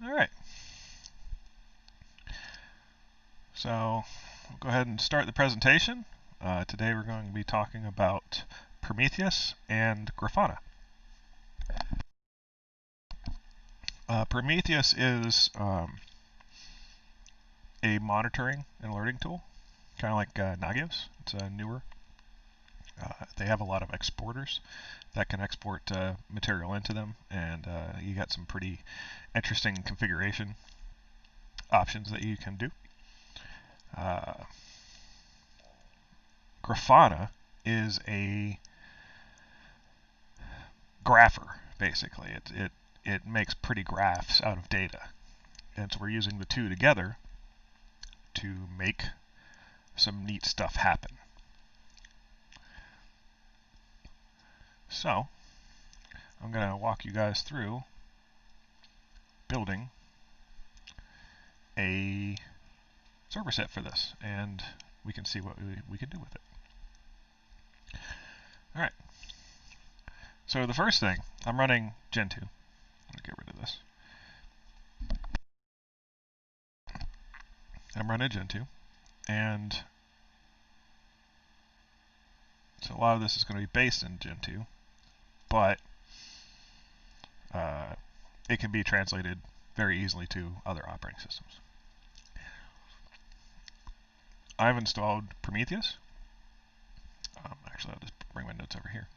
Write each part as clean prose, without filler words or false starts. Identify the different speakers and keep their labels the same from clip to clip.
Speaker 1: All right. So we'll go ahead and start the presentation. Today we're going to be talking about Prometheus and Grafana. Prometheus is a monitoring and alerting tool, kind of like Nagios. It's newer. They have a lot of exporters that can export material into them, and you got some pretty interesting configuration options that you can do. Grafana is a grapher, basically. It makes pretty graphs out of data, and so we're using the two together to make some neat stuff happen. So I'm going to walk you guys through building a server set for this, and we can see what we can do with it. All right. So the first thing, I'm running Gen 2. I'm going to get rid of this. I'm running Gen 2, and so a lot of this is going to be based in Gen 2, but it can be translated very easily to other operating systems. I've installed Prometheus. Actually, I'll just bring my notes over here.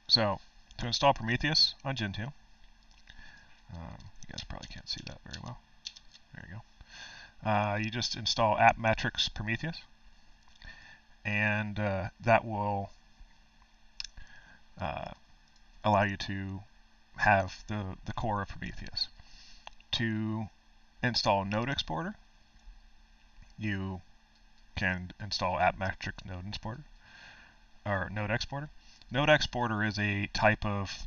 Speaker 1: So to install Prometheus on Gen 2, you guys probably can't see that very well. There you go. You just install app-metrics Prometheus, and that will allow you to have the core of Prometheus. To install Node Exporter, you can install app-metrics Node Exporter, or Node Exporter. Node Exporter is a type of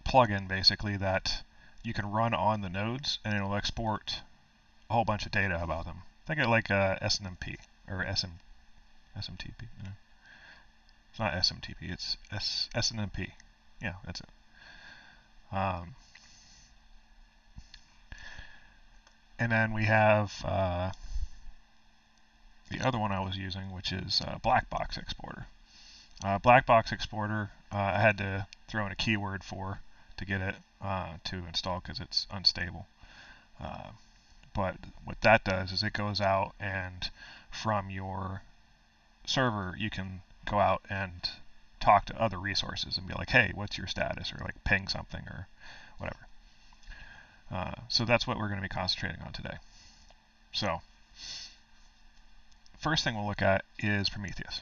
Speaker 1: plugin, basically, that you can run on the nodes, and it'll export a whole bunch of data about them. Think of it like SNMP or SMTP. No. It's not SMTP. It's SNMP. Yeah, that's it. And then we have the other one I was using, which is Black Box Exporter. Black Box Exporter, I had to throw in a keyword for to get it to install because it's unstable. But what that does is it goes out, and from your server you can go out and talk to other resources and be like, hey, what's your status, or like ping something or whatever. So that's what we're going to be concentrating on today. So first thing we'll look at is Prometheus.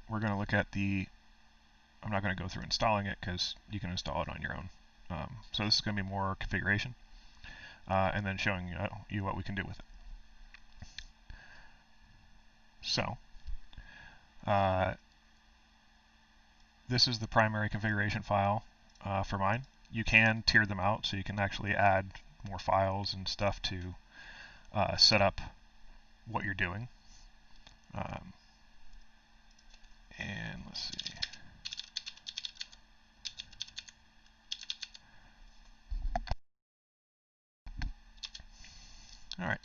Speaker 1: We're going to look at I'm not going to go through installing it because you can install it on your own. So this is going to be more configuration, and then showing you what we can do with it. So this is the primary configuration file for mine. You can tier them out, so you can actually add more files and stuff to set up what you're doing. And let's see. All right.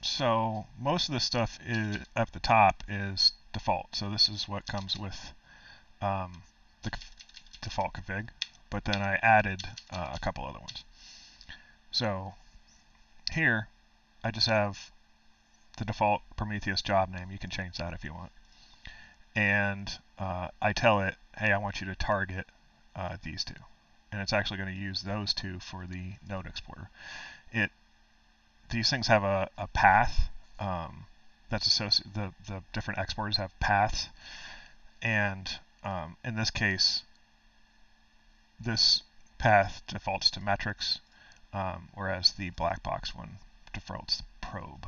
Speaker 1: So most of this stuff is at the top is default. So this is what comes with the default config, but then I added a couple other ones. So here I just have the default Prometheus job name. You can change that if you want. And I tell it, hey, I want you to target these two. And it's actually going to use those two for the node exporter. These things have a path that's associated. The different exporters have paths, and in this case, this path defaults to metrics, whereas the black box one defaults to probe.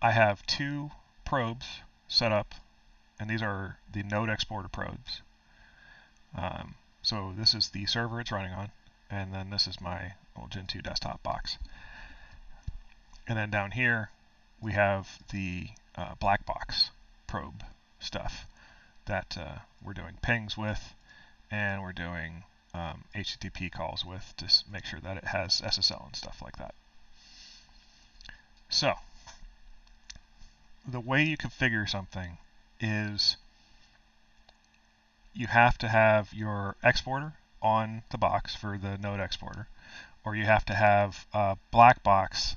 Speaker 1: I have two probes set up, and these are the node exporter probes. So this is the server it's running on, and then this is my little Gen 2 desktop box. And then down here we have the black box probe stuff. that we're doing pings with, and we're doing HTTP calls with to make sure that it has SSL and stuff like that. So the way you configure something is you have to have your exporter on the box for the node exporter, or you have to have a black box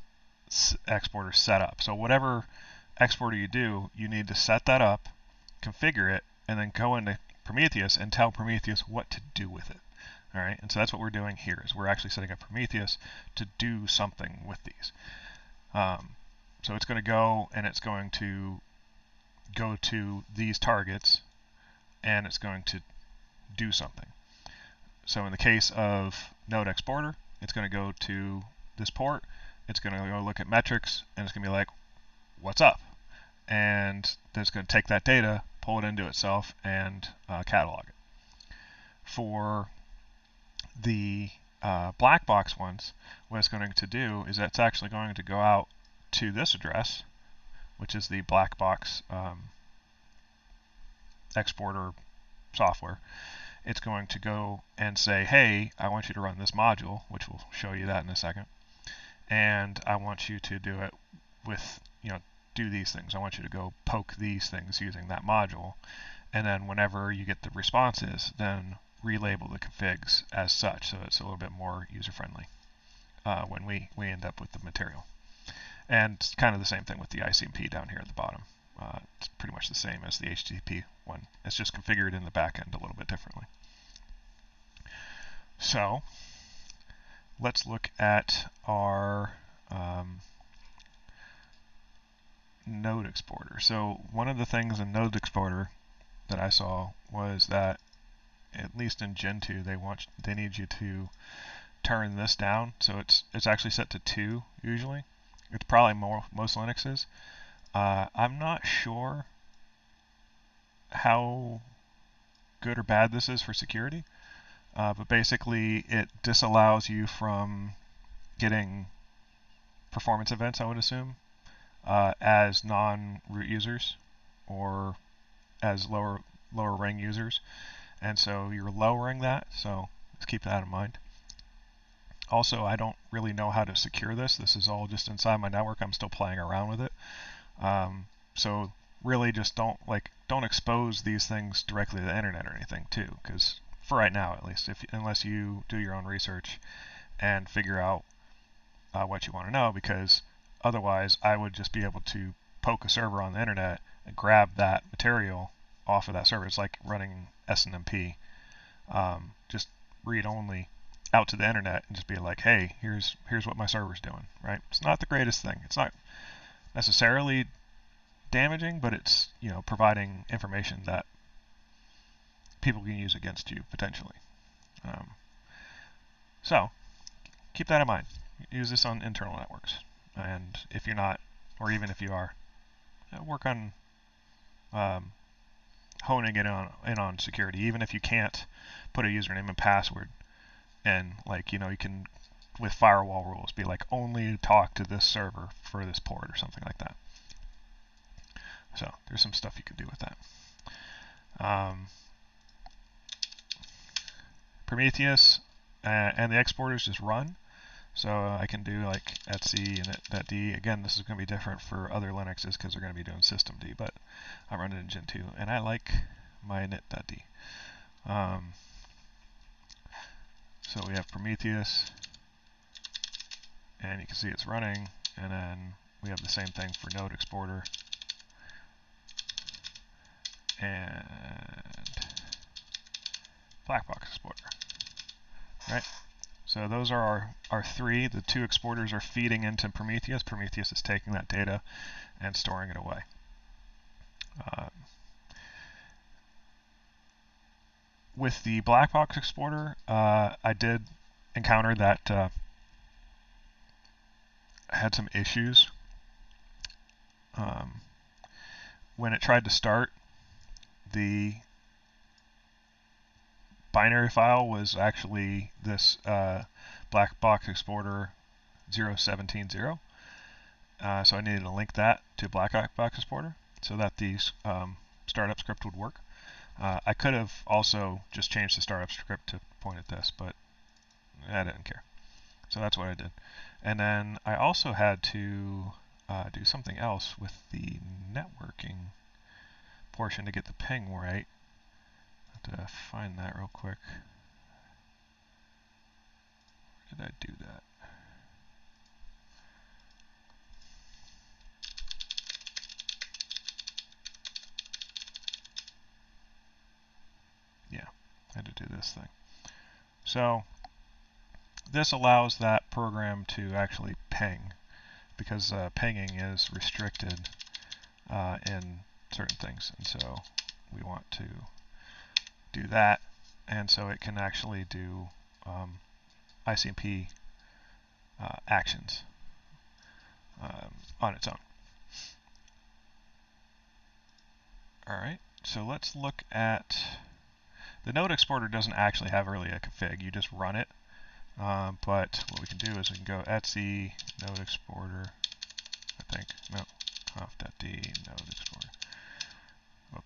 Speaker 1: exporter set up. So whatever exporter you do, you need to set that up, configure it, and then go into Prometheus and tell Prometheus what to do with it. All right, and so that's what we're doing here, is we're actually setting up Prometheus to do something with these. So it's going to go and it's going to go to these targets, and it's going to do something. So in the case of node exporter, it's going to go to this port, it's going to go look at metrics, and it's going to be like, what's up? And then it's going to take that data, pull it into itself, and catalog it. For the black box ones, what it's going to do is it's actually going to go out to this address, which is the black box exporter software. It's going to go and say, hey, I want you to run this module, which we'll show you that in a second, and I want you to do it with, do these things. I want you to go poke these things using that module, and then whenever you get the responses, then relabel the configs as such, so it's a little bit more user-friendly when we end up with the material. And it's kind of the same thing with the ICMP down here at the bottom. It's pretty much the same as the HTTP one. It's just configured in the back end a little bit differently. So let's look at our node exporter. So one of the things in node exporter that I saw was that, at least in Gen 2, they need you to turn this down. So it's actually set to 2 usually. It's probably most Linuxes. I'm not sure how good or bad this is for security, but basically it disallows you from getting performance events, I would assume, as non-root users or as lower ring users, and so you're lowering that, so let's keep that in mind. Also, I don't really know how to secure this. This is all just inside my network. I'm still playing around with it. So really just don't expose these things directly to the internet or anything too, because for right now at least, unless you do your own research and figure out what you want to know, because otherwise I would just be able to poke a server on the internet and grab that material off of that server. It's like running SNMP, just read only out to the internet and just be like, hey, here's what my server's doing, right? It's not the greatest thing. It's not necessarily damaging, but it's, providing information that people can use against you potentially. So keep that in mind. Use this on internal networks, and if you're not, or even if you are, work on honing it in on security. Even if you can't put a username and password, and you can, with firewall rules, be like, only talk to this server for this port or something like that. So there's some stuff you could do with that. Prometheus and the exporters just run. So I can do like etc init.d. Again, this is going to be different for other Linuxes because they're going to be doing systemd, but I'm running in Gen 2, and I like my init.d. So we have Prometheus, and you can see it's running, and then we have the same thing for node exporter and black box exporter, right? So those are our three. The two exporters are feeding into Prometheus. Prometheus is taking that data and storing it away. With the black box exporter, I did encounter that had some issues. When it tried to start, the binary file was actually this black box exporter 0770. So I needed to link that to black box exporter so that the startup script would work. I could have also just changed the startup script to point at this, but I didn't care. So that's what I did. And then I also had to do something else with the networking portion to get the ping right. I have to find that real quick. Where did I do that? Yeah, I had to do this thing. So this allows that program to actually ping, because pinging is restricted in certain things, and so we want to do that, and so it can actually do ICMP actions on its own. Alright, so let's look at the node exporter. Doesn't actually have really a config, you just run it. But what we can do is we can go etc node exporter, I think, no, conf.d node exporter. Whoop.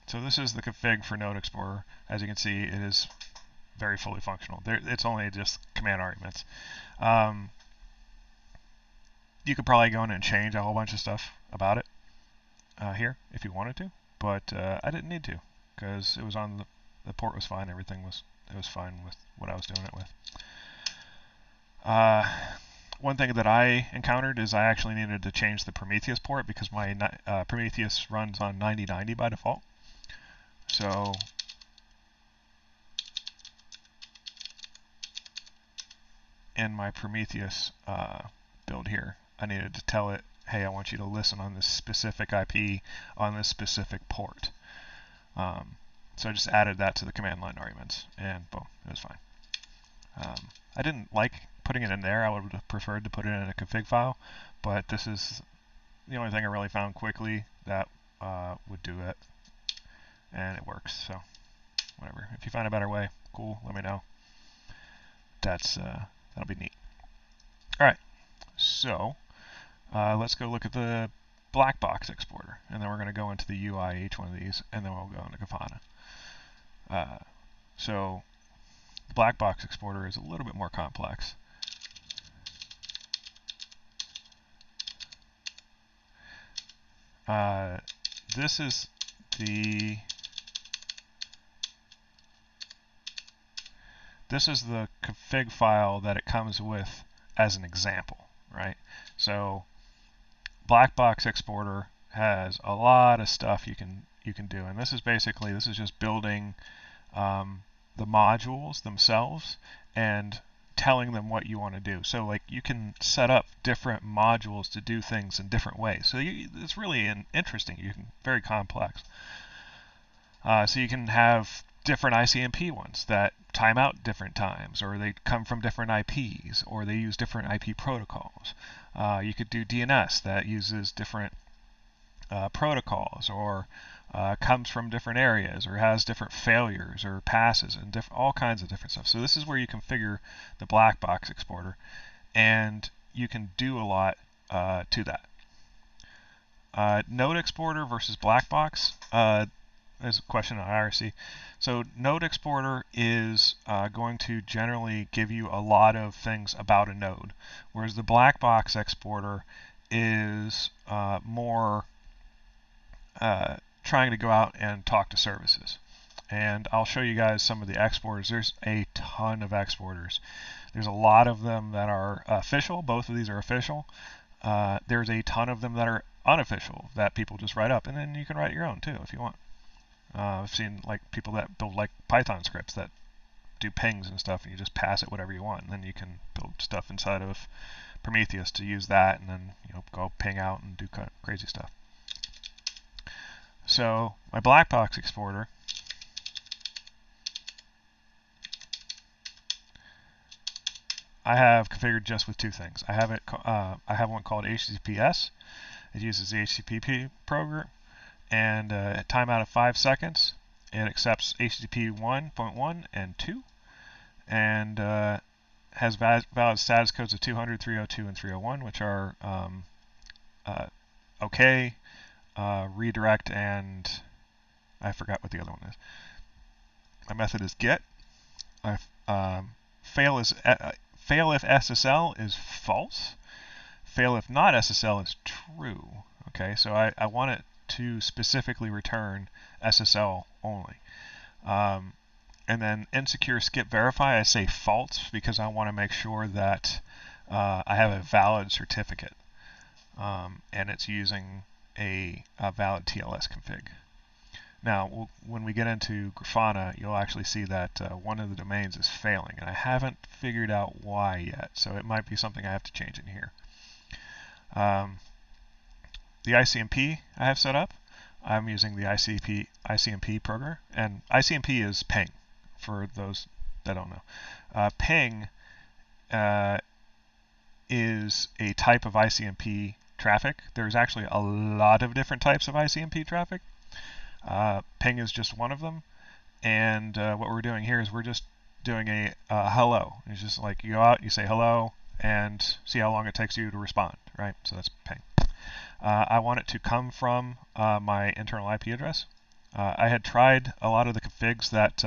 Speaker 1: So this is the config for node explorer. As you can see, it is very fully functional. It's only just command arguments. You could probably go in and change a whole bunch of stuff about it here if you wanted to, but I didn't need to, because it was on the port was fine, everything was fine with what I was doing it with. One thing that I encountered is I actually needed to change the Prometheus port, because my Prometheus runs on 9090 by default. So in my Prometheus build here, I needed to tell it, hey, I want you to listen on this specific IP on this specific port. So I just added that to the command line arguments, and boom, it was fine. I didn't like putting it in there. I would have preferred to put it in a config file, but this is the only thing I really found quickly that would do it, and it works. So whatever. If you find a better way, cool, let me know. That'll be neat. All right, so let's go look at the black box exporter, and then we're going to go into the UI each one of these, and then we'll go into Grafana. So the black box exporter is a little bit more complex. This is the config file that it comes with as an example, right? So black box exporter has a lot of stuff you can do, and this is just building the modules themselves and telling them what you want to do. So like you can set up different modules to do things in different ways. So it's really interesting. Very complex. So you can have different ICMP ones that time out different times, or they come from different IPs, or they use different IP protocols. You could do DNS that uses different protocols, or comes from different areas, or has different failures or passes, and all kinds of different stuff. So this is where you configure the black box exporter, and you can do a lot to that. Node exporter versus black box. There's a question on IRC. So node exporter is going to generally give you a lot of things about a node, whereas the black box exporter is more trying to go out and talk to services. And I'll show you guys some of the exporters. There's a ton of exporters. There's a lot of them that are official. Both of these are official. There's a ton of them that are unofficial that people just write up, and then you can write your own too if you want. I've seen like people that build like Python scripts that do pings and stuff, and you just pass it whatever you want, and then you can build stuff inside of Prometheus to use that, and then go ping out and do crazy stuff. So my black box exporter I have configured just with two things. I have one called HTTPS. It uses the HTTP program, and timeout of 5 seconds. It accepts HTTP 1.1 and 2, and has valid status codes of 200, 302, and 301, which are okay. redirect, and I forgot what the other one is. My method is get. Fail if SSL is false. Fail if not SSL is true. Okay, so I want it to specifically return SSL only. And then insecure skip verify, I say false because I want to make sure that I have a valid certificate and it's using a valid TLS config. Now, when we get into Grafana, you'll actually see that one of the domains is failing, and I haven't figured out why yet, so it might be something I have to change in here. The ICMP I have set up, I'm using the ICMP programmer, and ICMP is ping, for those that don't know. Ping is a type of ICMP traffic. There's actually a lot of different types of ICMP traffic. Ping is just one of them, and what we're doing here is we're just doing a hello. It's just like you go out, you say hello, and see how long it takes you to respond, right? So that's ping. I want it to come from my internal IP address. I had tried a lot of the configs that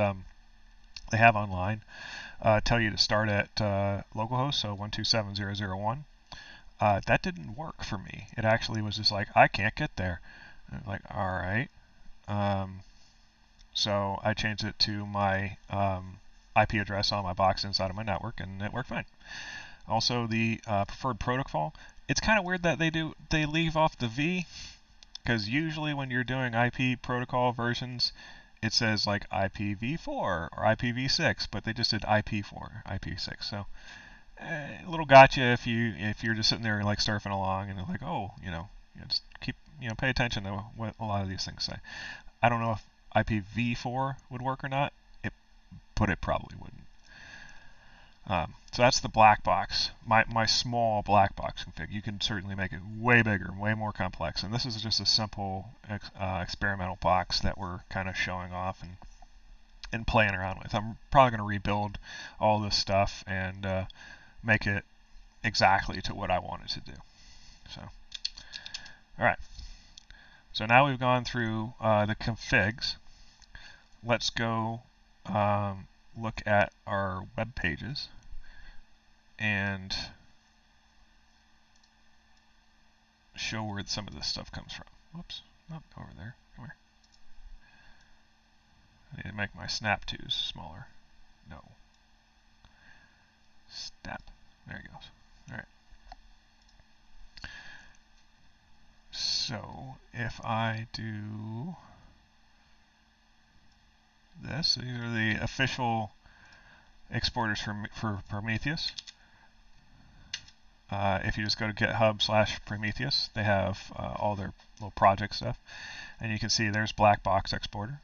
Speaker 1: they have online. Tell you to start at localhost, so 127.0.0.1. That didn't work for me. It actually was just like, I can't get there. And I was like, all right. So I changed it to my IP address on my box inside of my network, and it worked fine. Also, the preferred protocol. It's kind of weird that they leave off the V, because usually when you're doing IP protocol versions, it says like IPv4 or IPv6, but they just did IP4, IP6. So a little gotcha if you're just sitting there like surfing along and you're like, oh, just keep pay attention to what a lot of these things say. I don't know if IPv4 would work or not, but it probably wouldn't. So that's the black box, my small black box config. You can certainly make it way bigger, way more complex. And this is just a simple experimental box that we're kind of showing off and playing around with. I'm probably going to rebuild all this stuff and make it exactly to what I want it to do. So, all right. So now we've gone through the configs. Let's go look at our web pages and show where some of this stuff comes from. Whoops, not over there. Come here. I need to make my snap twos smaller. No. Snap. There it goes. All right. So if I do this, these are the official exporters for Prometheus. If you just go to GitHub/Prometheus, they have all their little project stuff, and you can see there's black box exporter.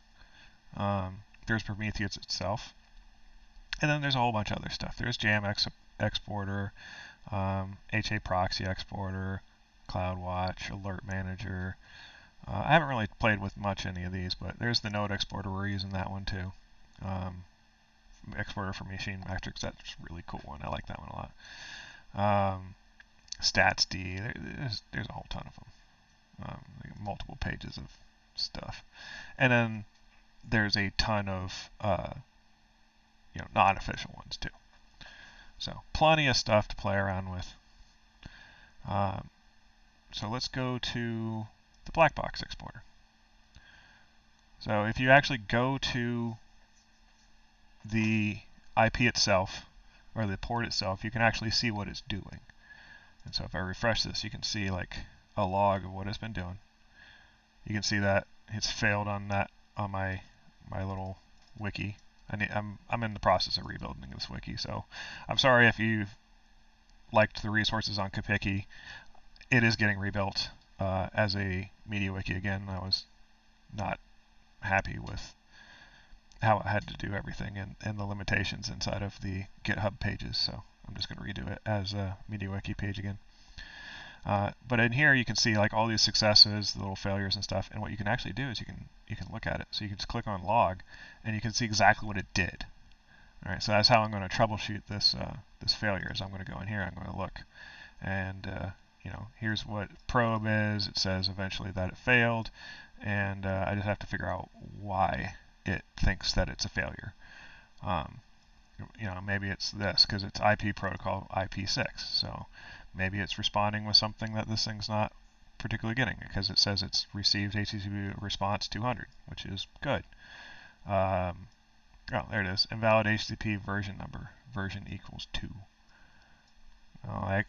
Speaker 1: There's Prometheus itself, and then there's a whole bunch of other stuff. There's JAMX exporter, HA proxy exporter, CloudWatch, Alert Manager. I haven't really played with much any of these, but there's the node exporter. We're using that one too. Exporter for machine metrics. That's a really cool one. I like that one a lot. StatsD. There's a whole ton of them. Multiple pages of stuff, and then there's a ton of non-official ones too. So plenty of stuff to play around with. So let's go to the black box exporter. So if you actually go to the IP itself, or the port itself, you can actually see what it's doing. And so if I refresh this, you can see like a log of what it's been doing. You can see that it's failed on my little wiki. I'm in the process of rebuilding this wiki, so I'm sorry if you've liked the resources on Kapiki. It is getting rebuilt as a media wiki again. I was not happy with how I had to do everything and the limitations inside of the GitHub pages, so I'm just going to redo it as a media wiki page again. But in here you can see like all these successes, the little failures and stuff, and what you can actually do is you can look at it. So you can just click on log and you can see exactly what it did. All right, so that's how I'm going to troubleshoot this failure. Is I'm going to go in here, I'm going to look, and here's what probe is. It says eventually that it failed, and I just have to figure out why it thinks that it's a failure. Maybe it's this because it's IP protocol IP6. So maybe it's responding with something that this thing's not particularly getting, because it says it's received HTTP response 200, which is good. Oh, there it is. Invalid HTTP version number. Version equals 2. I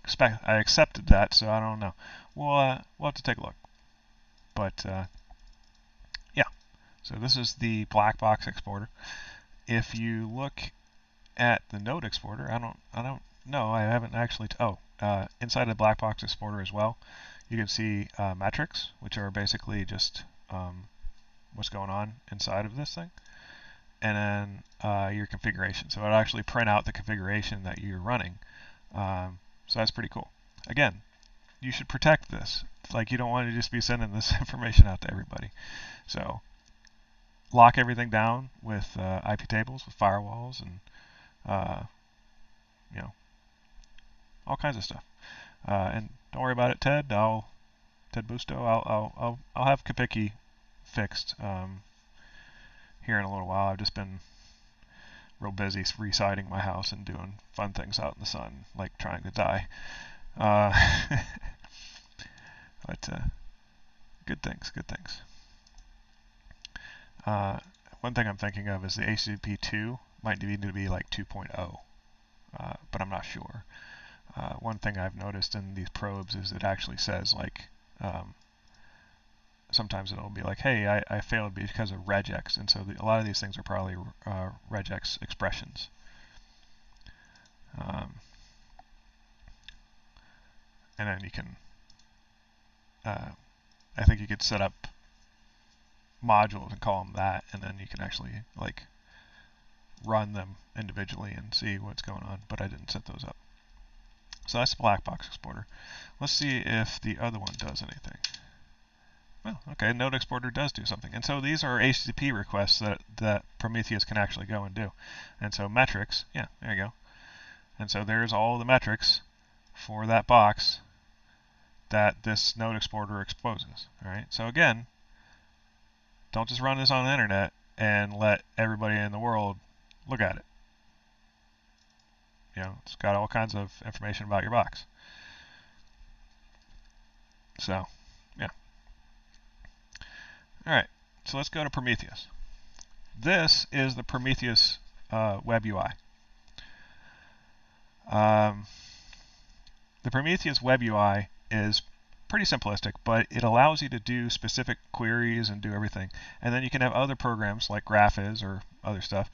Speaker 1: accepted that, so I don't know. We'll have to take a look. But yeah, so this is the black box exporter. If you look at the node exporter, I don't know. I haven't actually. Inside the black box exporter as well, you can see metrics, which are basically just what's going on inside of this thing, and then your configuration. So it'll actually print out the configuration that you're running. So that's pretty cool. Again, you should protect this. Like, you don't want to just be sending this information out to everybody. So lock everything down with IP tables, with firewalls, and all kinds of stuff. And don't worry about it, Ted. Ted Busto. I'll have Kapiki fixed here in a little while. I've just been real busy residing my house and doing fun things out in the sun, like trying to die. But good things. One thing I'm thinking of is the HTTP 2 might need to be like 2.0, but I'm not sure. One thing I've noticed in these probes is it actually says, like, sometimes it'll be like, hey, I failed because of regex, and so a lot of these things are probably regex expressions. And then you can, I think you could set up modules and call them that, and then you can actually like run them individually and see what's going on, but I didn't set those up. So that's the black box exporter. Let's see if the other one does anything. Well, okay, node exporter does do something. And so these are HTTP requests that Prometheus can actually go and do. And so metrics, yeah, there you go. And so there's all the metrics for that box that this node exporter exposes. All right. So again, don't just run this on the internet and let everybody in the world look at it. It's got all kinds of information about your box. So, yeah. All right. So let's go to Prometheus. This is the Prometheus Web Ui. The Prometheus Web UI is pretty simplistic, but it allows you to do specific queries and do everything. And then you can have other programs like GraphIS or other stuff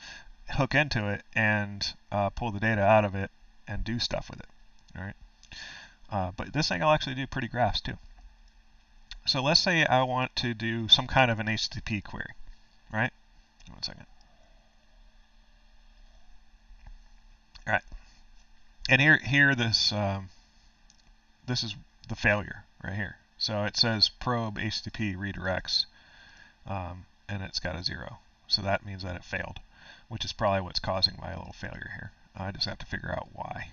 Speaker 1: hook into it and pull the data out of it and do stuff with it. All right. But this thing will actually do pretty graphs too. So let's say I want to do some kind of an HTTP query, right? 1 second. All right. And here this this is the failure right here. So it says probe HTTP redirects, and it's got a 0. So that means that it failed, which is probably what's causing my little failure here. I just have to figure out why.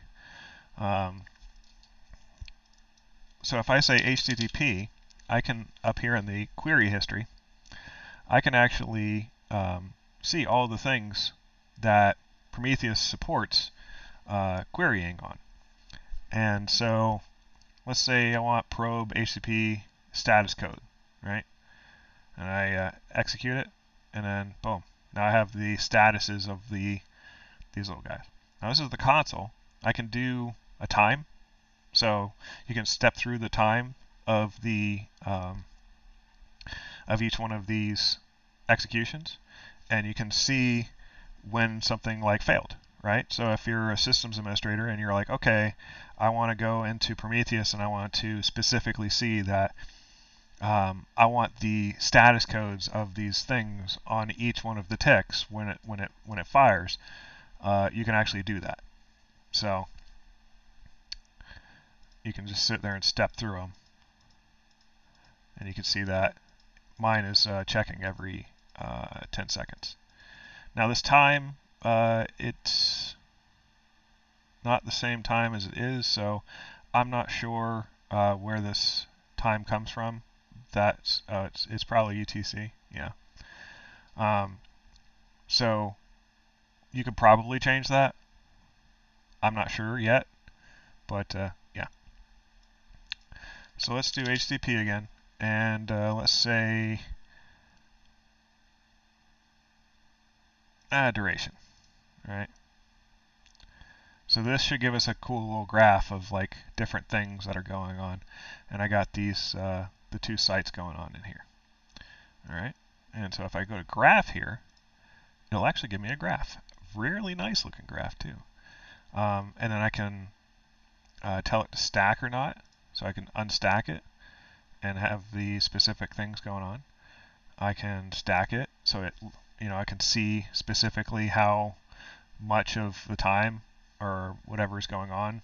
Speaker 1: So if I say HTTP, I can, up here in the query history, I can actually see all the things that Prometheus supports querying on. And so let's say I want probe HTTP status code, right? And I execute it, and then boom. Now I have the statuses of these little guys. Now this is the console. I can do a time, so you can step through the time of the of each one of these executions, and you can see when something like failed, right? So if you're a systems administrator and you're like, okay, I want to go into Prometheus and I want to specifically see that I want the status codes of these things on each one of the ticks when it fires, you can actually do that. So you can just sit there and step through them, and you can see that mine is checking every 10 seconds. Now this time, it's not the same time as it is, so I'm not sure where this time comes from, that's it's probably UTC. Yeah. So you could probably change that. I'm not sure yet, but yeah. So let's do HTTP again, and let's say duration, right? So this should give us a cool little graph of like different things that are going on, and I got these the two sites going on in here. All right, and so if I go to graph here, it'll actually give me a graph, really nice looking graph too. And then I can tell it to stack or not, so I can unstack it and have the specific things going on. I can stack it so it, I can see specifically how much of the time or whatever is going on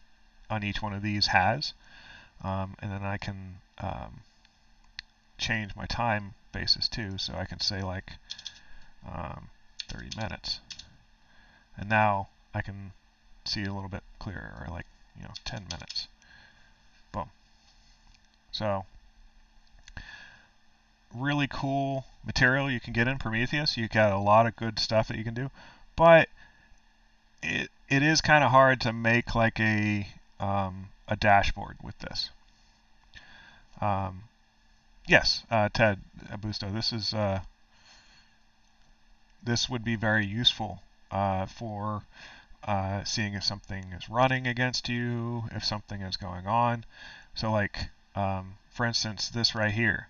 Speaker 1: each one of these has, and then I can change my time basis too, so I can say like 30 minutes, and now I can see a little bit clearer, or like 10 minutes. Boom. So really cool material you can get in Prometheus. You got a lot of good stuff that you can do, but it is kind of hard to make like a dashboard with this. Yes, Ted Busto, this would be very useful for seeing if something is running against you, if something is going on. So like, for instance, this right here,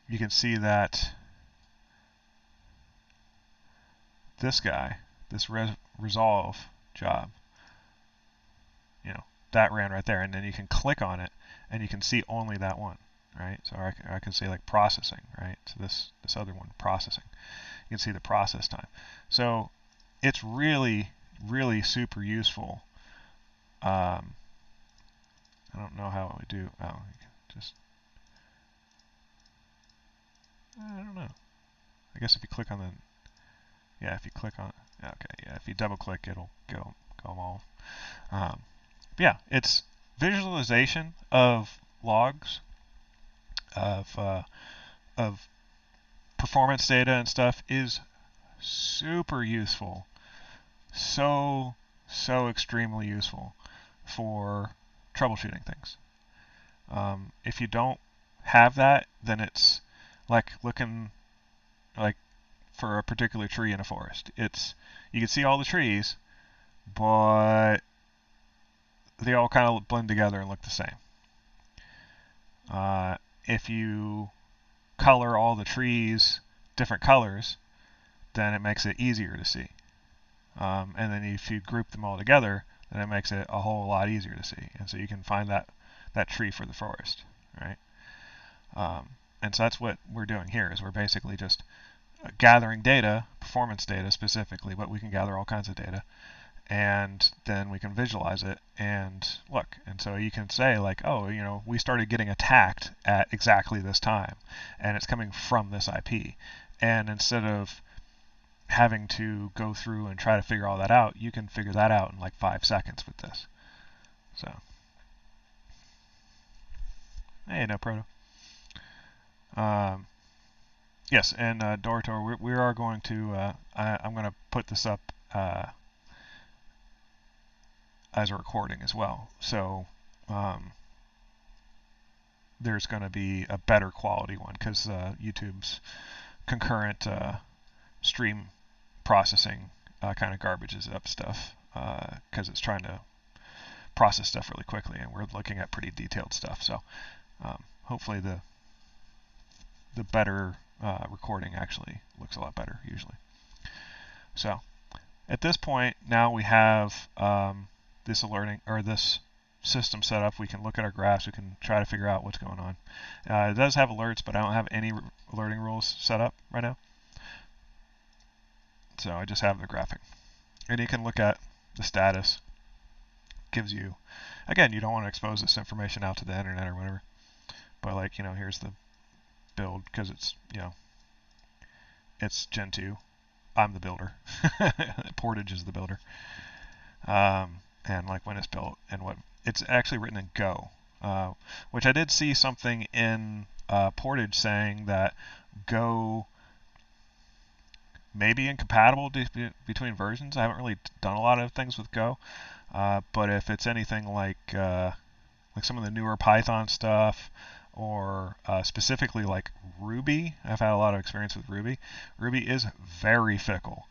Speaker 1: you can see that this guy, this resolve job, that ran right there, and then you can click on it and you can see only that one, right? So I can say like processing, right? So this other one, processing. You can see the process time. So it's really, really super useful. I don't know how it would do. Oh, just, I don't know. I guess if you click on the, if you click on, okay, yeah, if you double click, it'll go all. Yeah, it's visualization of logs, of performance data and stuff is super useful. So extremely useful for troubleshooting things. If you don't have that, then it's like looking like for a particular tree in a forest. You can see all the trees, but they all kind of blend together and look the same. If you color all the trees different colors, then it makes it easier to see. And then if you group them all together, then it makes it a whole lot easier to see. And so you can find that tree for the forest, right? And so that's what we're doing here, is we're basically just gathering data, performance data specifically, but we can gather all kinds of data, and then we can visualize it and look. And so you can say like, oh, we started getting attacked at exactly this time, and it's coming from this IP. And instead of having to go through and try to figure all that out, you can figure that out in like 5 seconds with this. So, hey, no proto. Yes, and Dorotor, we are going to, I'm going to put this up as a recording as well. So there's going to be a better quality one, because YouTube's concurrent stream processing kind of garbages up stuff, because it's trying to process stuff really quickly, and we're looking at pretty detailed stuff. So hopefully the better recording actually looks a lot better usually. So at this point, now we have this alerting, or this system set up. We can look at our graphs. We can try to figure out what's going on. It does have alerts, but I don't have any alerting rules set up right now. So I just have the graphic. And you can look at the status. Gives you, again, you don't want to expose this information out to the internet or whatever. But like, here's the build, because it's, it's Gen 2. I'm the builder. Portage is the builder. And like when it's built and what, it's actually written in Go. which I did see something in Portage saying that Go may be incompatible between versions. I haven't really done a lot of things with Go, but if it's anything like some of the newer Python stuff, or specifically like Ruby, I've had a lot of experience with Ruby. Ruby is very fickle,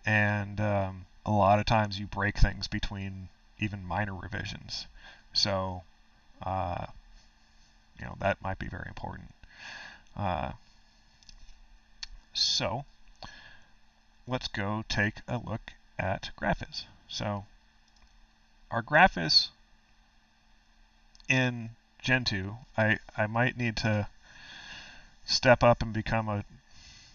Speaker 1: and a lot of times you break things between even minor revisions. So, that might be very important. So, let's go take a look at Graphiz. So, our Graphiz in Gen 2, I might need to step up and become a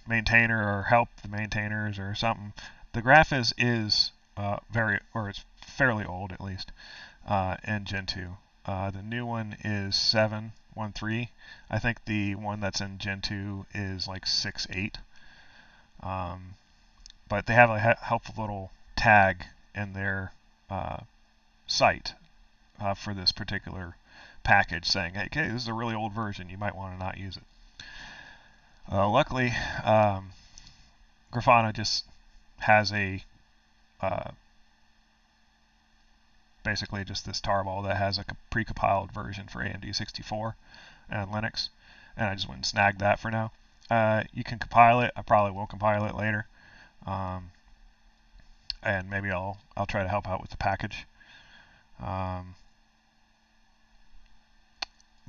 Speaker 1: maintainer or help the maintainers or something. The Graphiz is it's fairly old at least in Gen 2. The new one is 7.13. I think the one that's in Gen 2 is like 6.8. But they have a helpful little tag in their site for this particular package saying, hey, this is a really old version. You might want to not use it. Luckily, Grafana just has a basically just this tarball that has a precompiled version for AMD 64 and Linux, and I just went and snagged that for now. You can compile it. I probably will compile it later, and maybe I'll try to help out with the package.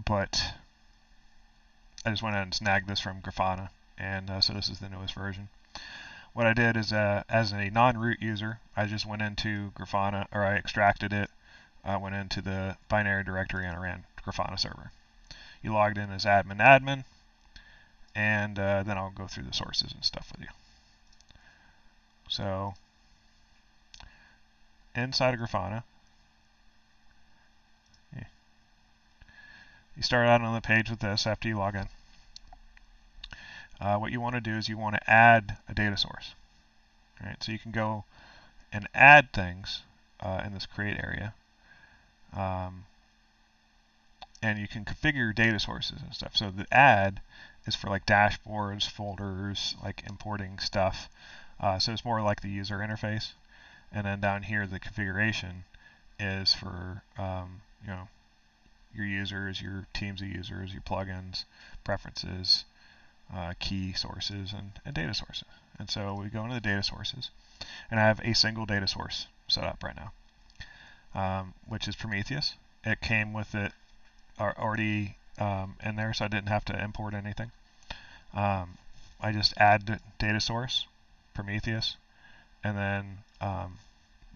Speaker 1: But I just went ahead and snagged this from Grafana, and so this is the newest version. What I did is, as a non-root user, I just went into Grafana, or I extracted it, went into the binary directory, and I ran Grafana server. You logged in as admin, and then I'll go through the sources and stuff with you. So, inside of Grafana, you start out on the page with this after you log in. What you want to do is you want to add a data source. All right, so you can go and add things in this create area, and you can configure your data sources and stuff. So the add is for like dashboards, folders, like importing stuff. So it's more like the user interface. And then down here, the configuration is for your users, your teams of users, your plugins, preferences, key sources, and data sources. And so we go into the data sources, and I have a single data source set up right now, which is Prometheus. It came with it already in there, so I didn't have to import anything. I just add data source, Prometheus, and then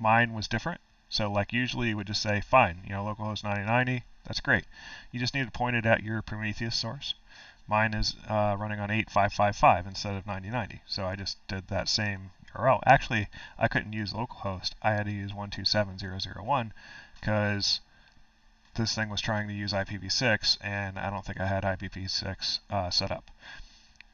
Speaker 1: mine was different. So like usually you would just say, fine, localhost 9090, that's great. You just need to point it at your Prometheus source. Mine is running on 8555 instead of 9090. So I just did that same URL. Actually, I couldn't use localhost. I had to use 127.0.0.1 because this thing was trying to use IPv6, and I don't think I had IPv6 set up.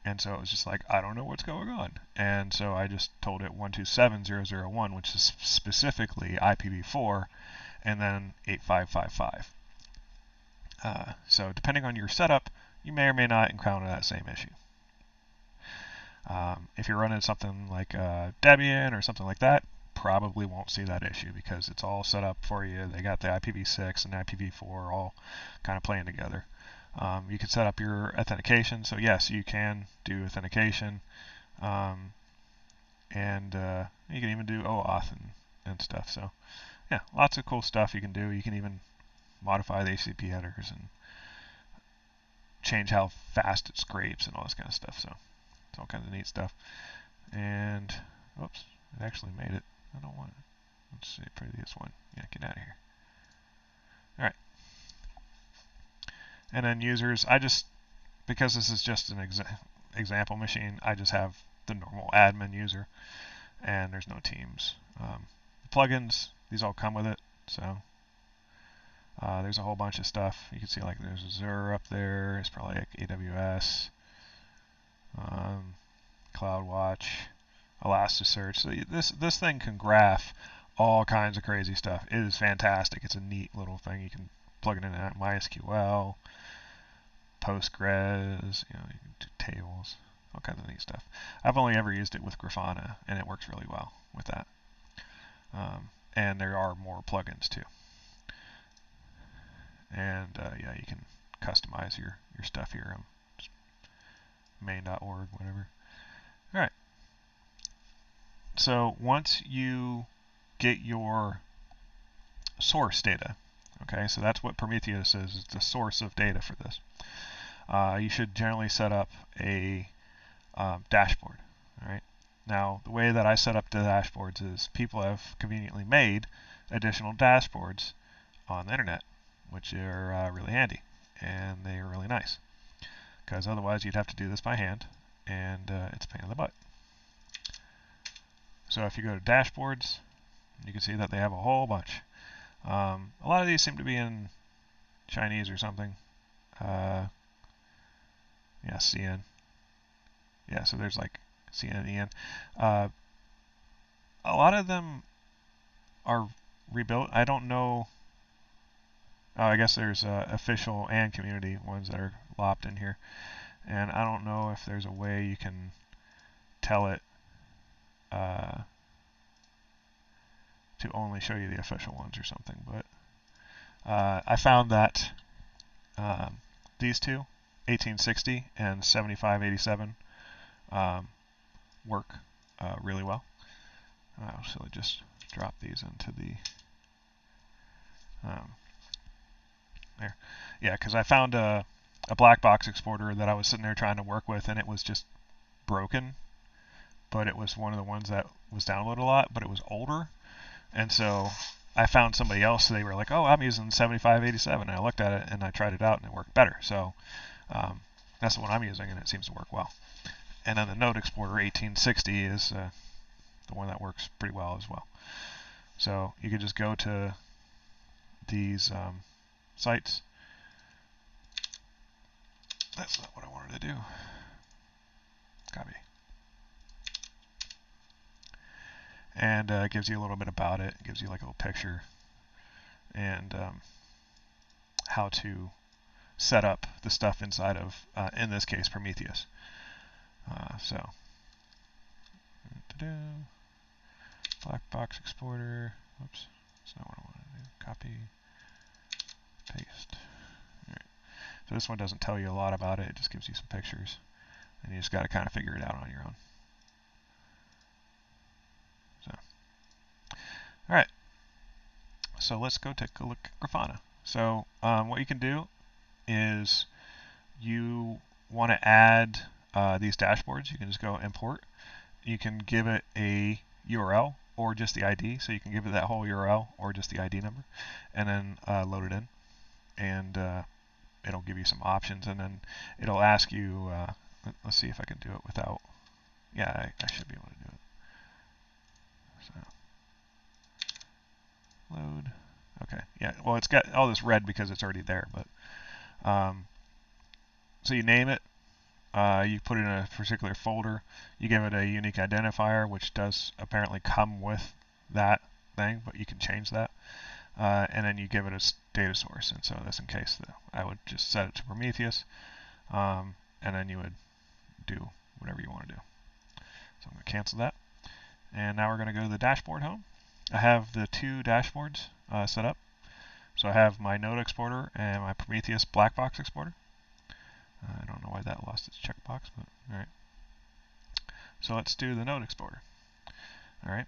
Speaker 1: And so it was just like, I don't know what's going on. And so I just told it 127.0.0.1, which is specifically IPv4, and then 8555. So depending on your setup, you may or may not encounter that same issue. If you're running something like Debian or something like that, probably won't see that issue because it's all set up for you. They got the IPv6 and IPv4 all kind of playing together. You can set up your authentication. So yes, you can do authentication, and you can even do OAuth and stuff. So yeah, lots of cool stuff you can do. You can even modify the HTTP headers and change how fast it scrapes and all this kind of stuff. So it's all kinds of neat stuff. And oops, it actually made it. I don't want it. Let's see, previous one. Yeah, get out of here. All right. And then users, because this is just an example machine, I just have the normal admin user, and there's no teams. Plugins, these all come with it. So there's a whole bunch of stuff. You can see like there's Azure up there. It's probably like AWS, CloudWatch, Elasticsearch. So this thing can graph all kinds of crazy stuff. It is fantastic. It's a neat little thing. You can plug it in MySQL, Postgres, you can do tables, all kinds of neat stuff. I've only ever used it with Grafana, and it works really well with that. And there are more plugins too. And yeah, you can customize your stuff here. Just main.org, whatever. All right. So once you get your source data, okay, so that's what Prometheus is. It's the source of data for this. You should generally set up a dashboard. All right. Now, the way that I set up the dashboards is people have conveniently made additional dashboards on the internet, which are really handy, and they are really nice, because otherwise you'd have to do this by hand, and it's a pain in the butt. So if you go to dashboards, you can see that they have a whole bunch. A lot of these seem to be in Chinese or something. Yeah, CN. Yeah, so there's like CN, EN. A lot of them are rebuilt. I don't know. Oh, I guess there's official and community ones that are lopped in here. And I don't know if there's a way you can tell it to only show you the official ones or something. But I found that these two, 1860 and 7587, work really well. So I just drop these into the there. Yeah, because I found a black box exporter that I was sitting there trying to work with, and it was just broken. But it was one of the ones that was downloaded a lot, but it was older. And so I found somebody else, they were like, oh, I'm using 7587. And I looked at it and I tried it out and it worked better. So that's the one I'm using, and it seems to work well. And then the Node Exporter 1860 is the one that works pretty well as well. So you could just go to these sites. That's not what I wanted to do. Copy. And it gives you a little bit about it. It gives you like a little picture and how to set up the stuff inside of, in this case, Prometheus. So, black box exporter. Oops, that's not what I want to do. Copy, paste. All right. So this one doesn't tell you a lot about it. It just gives you some pictures, and you just got to kind of figure it out on your own. So, all right. So let's go take a look at Grafana. So what you can do is you want to add these dashboards. You can just go import. You can give it a URL or just the ID. So you can give it that whole URL or just the ID number, and then load it in. And it'll give you some options, and then it'll ask you, let's see if I can do it without, yeah, I should be able to do it. So, load, okay, yeah, well, it's got all this red because it's already there, but, so you name it, you put it in a particular folder, you give it a unique identifier, which does apparently come with that thing, but you can change that. And then you give it a data source. And so this in case, I would just set it to Prometheus, and then you would do whatever you want to do. So I'm going to cancel that. And now we're going to go to the dashboard home. I have the two dashboards set up. So I have my Node exporter and my Prometheus black box exporter. I don't know why that lost its checkbox, but all right. So let's do the Node exporter. All right.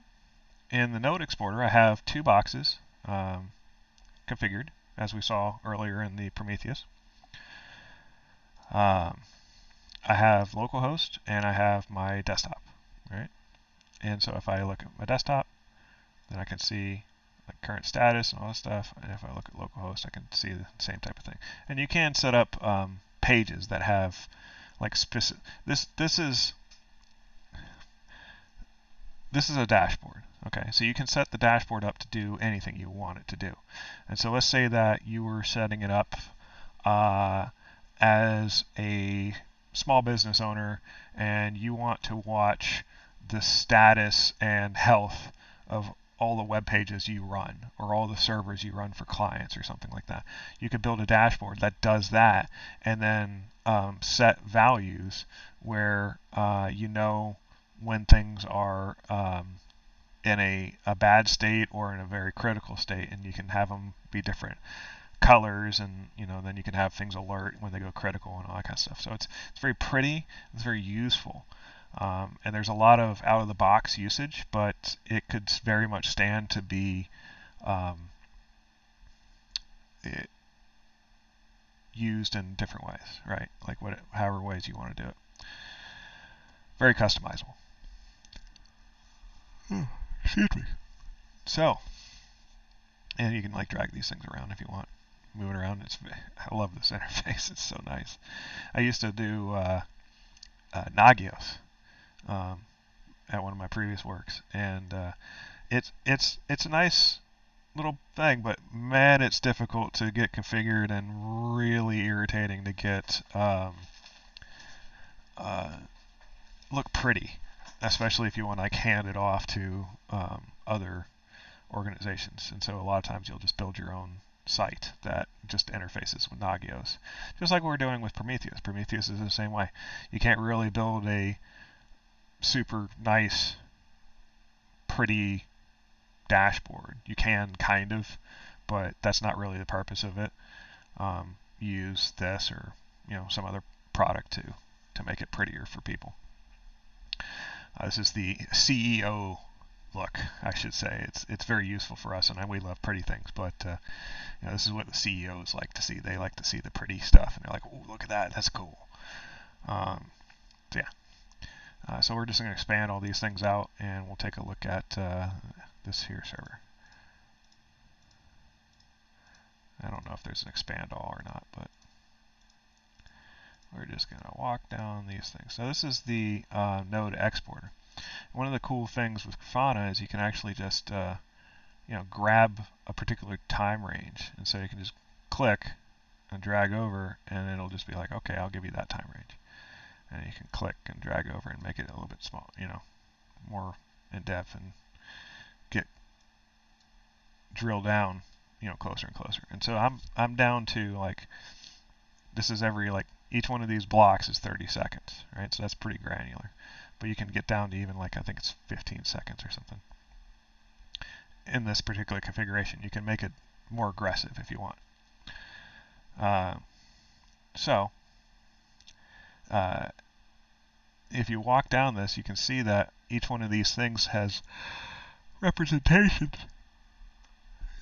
Speaker 1: In the Node exporter, I have two boxes configured, as we saw earlier in the Prometheus. I have localhost and I have my desktop, right? And so if I look at my desktop, then I can see the current status and all this stuff. And if I look at localhost, I can see the same type of thing. And you can set up pages that have like specific. This is a dashboard. Okay, so you can set the dashboard up to do anything you want it to do. And so let's say that you were setting it up as a small business owner and you want to watch the status and health of all the web pages you run or all the servers you run for clients or something like that. You could build a dashboard that does that and then set values where you know when things are in a bad state or in a very critical state, and you can have them be different colors, and then you can have things alert when they go critical and all that kind of stuff. So it's very pretty, it's very useful. And there's a lot of out-of-the-box usage, but it could very much stand to be used in different ways, right? Like however ways you want to do it. Very customizable. Excuse me. So, and you can like drag these things around if you want. Move it around. I love this interface. It's so nice. I used to do Nagios at one of my previous works, and it's a nice little thing, but man, it's difficult to get configured and really irritating to get look pretty, especially if you want to like hand it off to other organizations. And so a lot of times you'll just build your own site that just interfaces with Nagios, just like we're doing with Prometheus. Prometheus is the same way. You can't really build a super nice, pretty dashboard. You can kind of, but that's not really the purpose of it. Use this or some other product to make it prettier for people. This is the CEO look, I should say. It's very useful for us, and we love pretty things, but this is what the CEOs like to see. They like to see the pretty stuff, and they're like, "Oh, look at that, that's cool." So yeah. So we're just going to expand all these things out, and we'll take a look at this here server. I don't know if there's an expand all or not, but we're just going to walk down these things. So this is the node exporter. One of the cool things with Grafana is you can actually just grab a particular time range, and so you can just click and drag over, and it'll just be like, okay, I'll give you that time range. And you can click and drag over and make it a little bit small, more in depth, and drill down, closer and closer. And so I'm down to this is each one of these blocks is 30 seconds, right? So that's pretty granular. But you can get down to even I think it's 15 seconds or something. In this particular configuration, you can make it more aggressive if you want. If you walk down this, you can see that each one of these things has representations.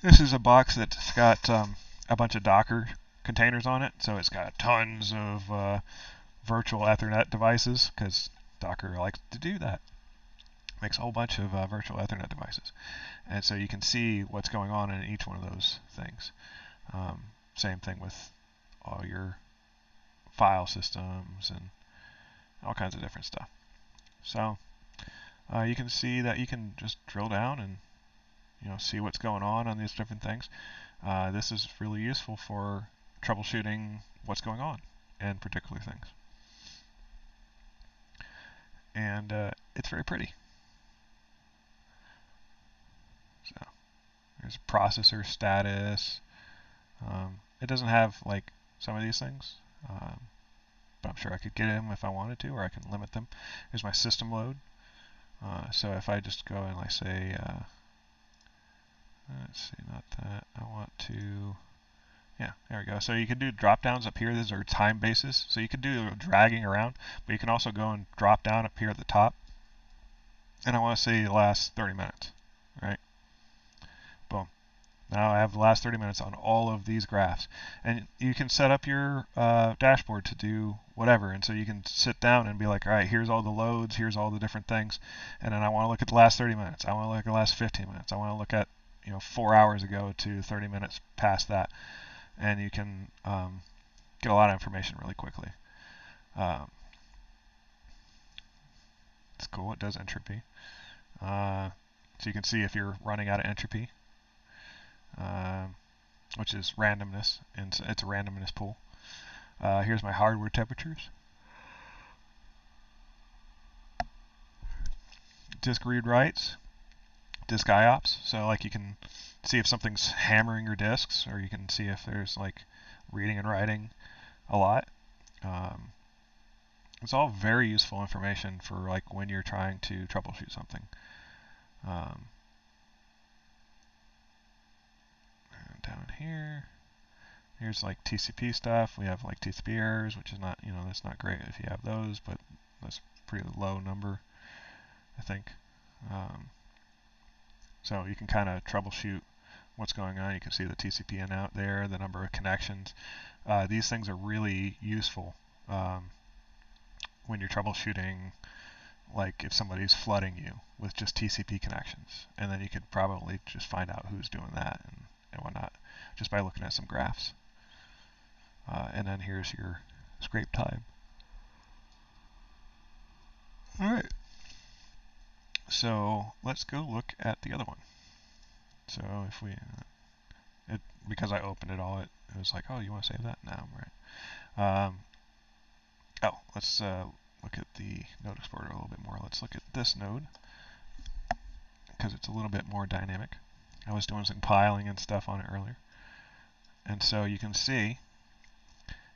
Speaker 1: This is a box that's got a bunch of Docker containers on it, so it's got tons of virtual Ethernet devices, because Docker likes to do that. Makes a whole bunch of virtual Ethernet devices. And so you can see what's going on in each one of those things. Same thing with all your file systems and all kinds of different stuff. So you can see that you can just drill down and see what's going on these different things. This is really useful for troubleshooting what's going on in particular things. And it's very pretty. So there's processor status. It doesn't have some of these things, but I'm sure I could get them if I wanted to, or I can limit them. Here's my system load. So if I just go and say, let's see, not that. I want to, yeah, there we go. So you can do drop downs up here. These are time bases. So you can do dragging around, but you can also go and drop down up here at the top. And I want to say the last 30 minutes, right? Boom. Now I have the last 30 minutes on all of these graphs. And you can set up your dashboard to do whatever. And so you can sit down and be like, all right, here's all the loads, here's all the different things. And then I want to look at the last 30 minutes. I want to look at the last 15 minutes. I want to look at 4 hours ago to 30 minutes past that. And you can get a lot of information really quickly. It's cool. It does entropy. So you can see if you're running out of entropy, which is randomness, and it's a randomness pool. Here's my hardware temperatures. Disk read writes. disk IOPS. So like you can see if something's hammering your disks, or you can see if there's like reading and writing a lot. It's all very useful information for like when you're trying to troubleshoot something. And down here, here's like TCP stuff. We have like TCP errors, which is not, that's not great if you have those, but that's a pretty low number, I think. So you can kind of troubleshoot what's going on. You can see the TCP in out there, the number of connections. These things are really useful when you're troubleshooting, like if somebody's flooding you with just TCP connections, and then you could probably just find out who's doing that and whatnot just by looking at some graphs. And then here's your scrape time. All right. So let's go look at the other one. So if we, because I opened it all, it was like, oh, you want to save that? No, I'm right. Let's look at the node exporter a little bit more. Let's look at this node because it's a little bit more dynamic. I was doing some compiling and stuff on it earlier. And so you can see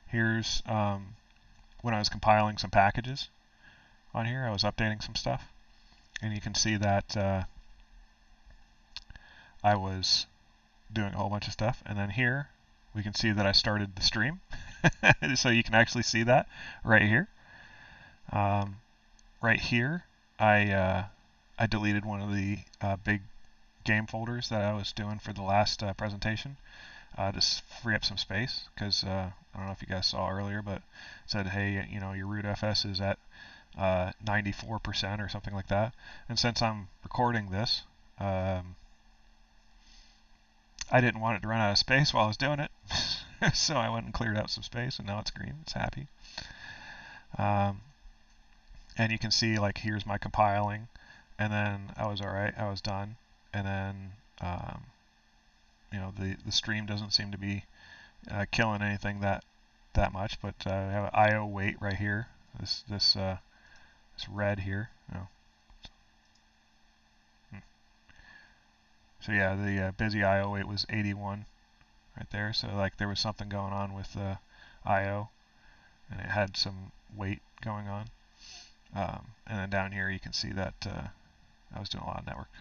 Speaker 1: here's when I was compiling some packages on here, I was updating some stuff. And you can see that I was doing a whole bunch of stuff. And then here, we can see that I started the stream. So you can actually see that right here. Right here, I deleted one of the big game folders that I was doing for the last presentation to free up some space. Because I don't know if you guys saw earlier, but it said, hey, your root FS is at 94% or something like that. And since I'm recording this, I didn't want it to run out of space while I was doing it. So I went and cleared out some space, and now it's green. It's happy. And you can see, like, here's my compiling, and then I was all right. I was done. And then, the stream doesn't seem to be killing anything that much, but I have an I/O wait right here. This red here. Oh. So yeah, the busy I/O wait was 81 right there. So like there was something going on with the I/O, and it had some wait going on. And then down here you can see that I was doing a lot of network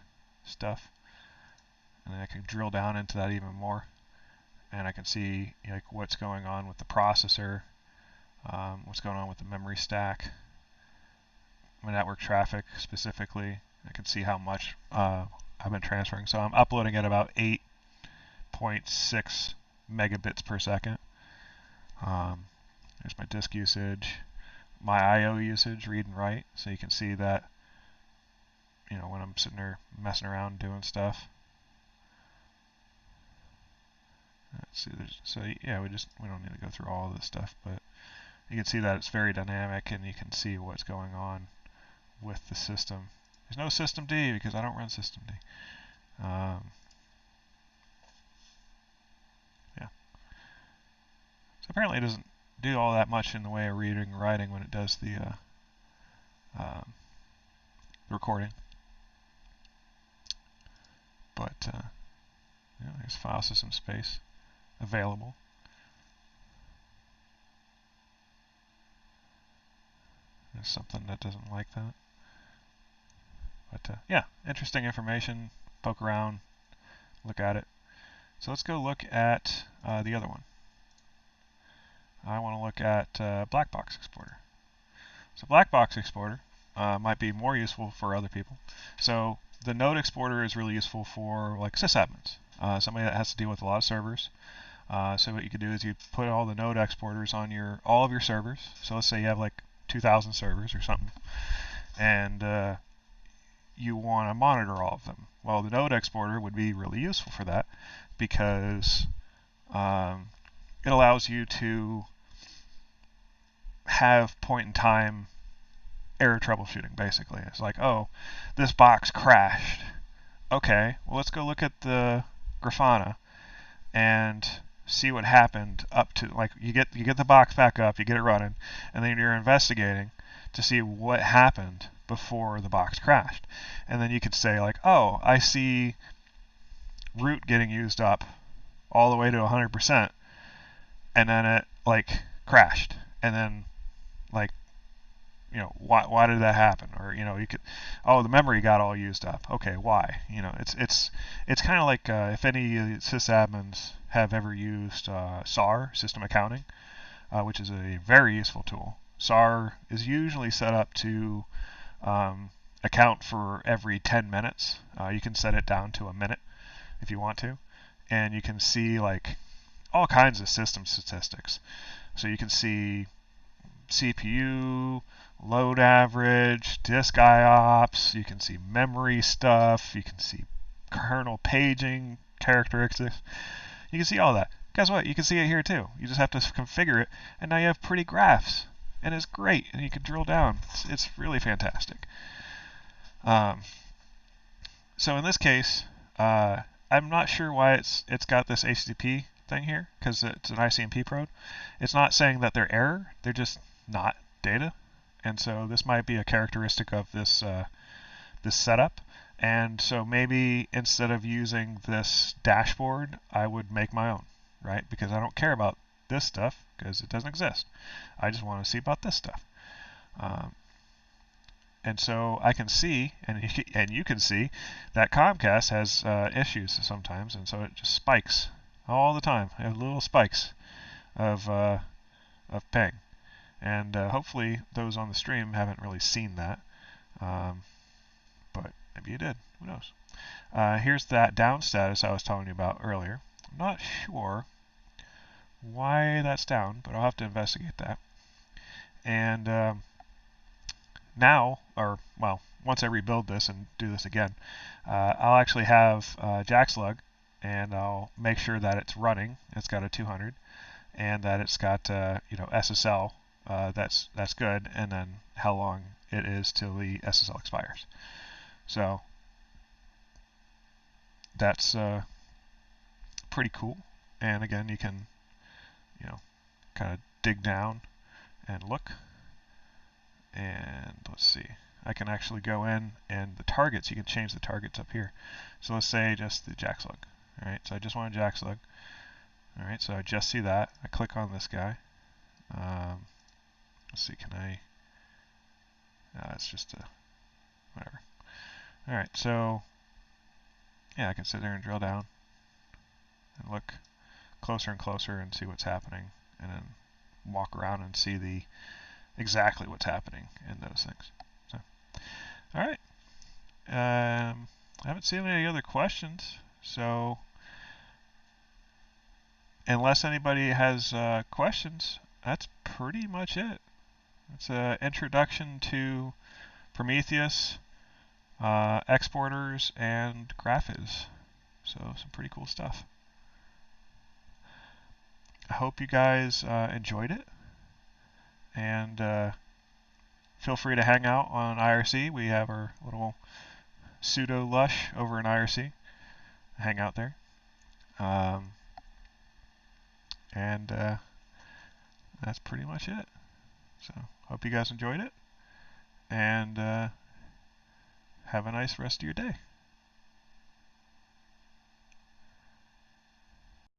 Speaker 1: stuff, and then I can drill down into that even more, and I can see like what's going on with the processor, what's going on with the memory stack, my network traffic specifically. I can see how much I've been transferring. So I'm uploading at about 8.6 megabits per second. There's my disk usage, my I/O usage, read and write. So you can see that, when I'm sitting there messing around doing stuff. Let's see. So yeah, we don't need to go through all of this stuff, but you can see that it's very dynamic, and you can see what's going on with the system. There's no systemd because I don't run systemd. Yeah. So apparently it doesn't do all that much in the way of reading and writing when it does the recording. But there's file system space available. There's something that doesn't like that. But yeah, interesting information. Poke around, look at it. So let's go look at the other one. I want to look at Black Box Exporter. So Black Box Exporter might be more useful for other people. So the node exporter is really useful for like sysadmins, somebody that has to deal with a lot of servers. So what you could do is you put all the node exporters on all of your servers. So let's say you have like 2,000 servers or something, and you want to monitor all of them. Well, the node exporter would be really useful for that because it allows you to have point-in-time error troubleshooting, basically. It's like, oh, this box crashed. Okay, well, let's go look at the Grafana and see what happened up to, like, you get the box back up, you get it running, and then you're investigating to see what happened before the box crashed. And then you could say like, oh, I see root getting used up all the way to 100%, and then it like crashed, and then like, you know, why did that happen? Or, you know, you could, oh, the memory got all used up. Okay, why? You know, it's kind of like if any sysadmins have ever used SAR, system accounting, which is a very useful tool. SAR is usually set up to account for every 10 minutes. You can set it down to a minute if you want to, and you can see like all kinds of system statistics. So you can see CPU, load average, disk IOPS, you can see memory stuff, you can see kernel paging characteristics. You can see all that. Guess what? You can see it here too. You just have to configure it, and now you have pretty graphs, and it's great, and you can drill down. It's really fantastic. So in this case, I'm not sure why it's got this HTTP thing here, because it's an ICMP probe. It's not saying that they're error, they're just not data. And so this might be a characteristic of this this setup. And so maybe instead of using this dashboard, I would make my own, right? Because I don't care about this stuff because it doesn't exist. I just want to see about this stuff. And so I can see, and you can see, that Comcast has issues sometimes, and so it just spikes all the time. I have little spikes of ping. And hopefully those on the stream haven't really seen that, but maybe you did. Who knows? Here's that down status I was telling you about earlier. I'm not sure why that's down, but I'll have to investigate that. And now, or well, once I rebuild this and do this again, I'll actually have JaxLUG, and I'll make sure that it's running. It's got a 200, and that it's got you know, SSL. That's good, and then how long it is till the SSL expires. So that's pretty cool. And again, you can, you know, kind of dig down and look. And let's see, I can actually go in, and the targets, you can change the targets up here. So let's say just the JaxLUG. All right, so I just want a JaxLUG. All right, so I just see that. I click on this guy. Let's see, can I? It's just a whatever. All right, so yeah, I can sit there and drill down and look closer and closer and see what's happening, and then walk around and see the exactly what's happening in those things. So, all right. I haven't seen any other questions, so unless anybody has questions, that's pretty much it. It's an introduction to Prometheus, exporters, and graphics. So some pretty cool stuff. I hope you guys enjoyed it, and feel free to hang out on IRC. We have our little pseudo lush over in IRC. Hang out there. And that's pretty much it. So hope you guys enjoyed it, and have a nice rest of your day.